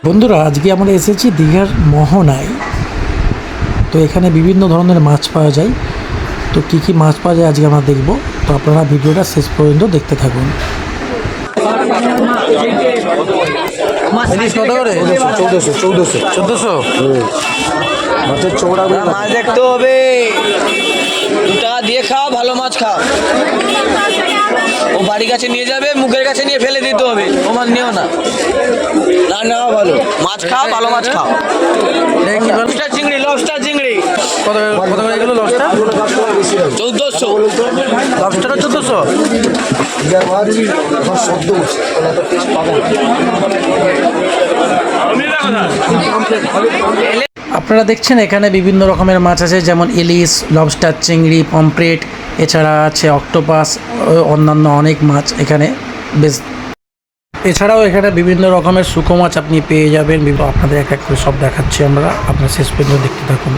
বন্ধুরা, আজকে আমরা এসেছি দীঘার মোহনায়। তো এখানে বিভিন্ন ধরনের মাছ পাওয়া যায়। তো কী কী মাছ পাওয়া যায় আজকে আমরা দেখব। তো আপনারা ভিডিওটা শেষ পর্যন্ত দেখতে থাকুন। কত করে? 1400। মাছের চৌড়া মাছ দেখতে হবে, 2 টাকা দিয়ে খাও, ভালো মাছ খাও। ও বাড়ির কাছে নিয়ে যাবে, মুখের কাছে নিয়ে ফেলে দিতে হবে। ও মাছ নিও না, না নেওয়া ভালো। মাছ খাও, ভালো মাছ খাও। লবস্টার চিংড়ি, লবস্টার চিংড়ি কত কত করে এগুলো? লবস্টার 1400। লবস্টারও 1400। আপনারা দেখছেন এখানে বিভিন্ন রকমের মাছ আছে, যেমন ইলিশ, লবস্টার, চিংড়ি, পমফ্রেট, এছাড়া আছে অক্টোপাস, অন্যান্য অনেক মাছ এখানে বেশ। এছাড়াও এখানে বিভিন্ন রকমের শুকো মাছ আপনি পেয়ে যাবেন। আপনাদের এক এক করে সব দেখাচ্ছি আমরা, আপনারা শেষ পর্যন্ত দেখতে থাকুন।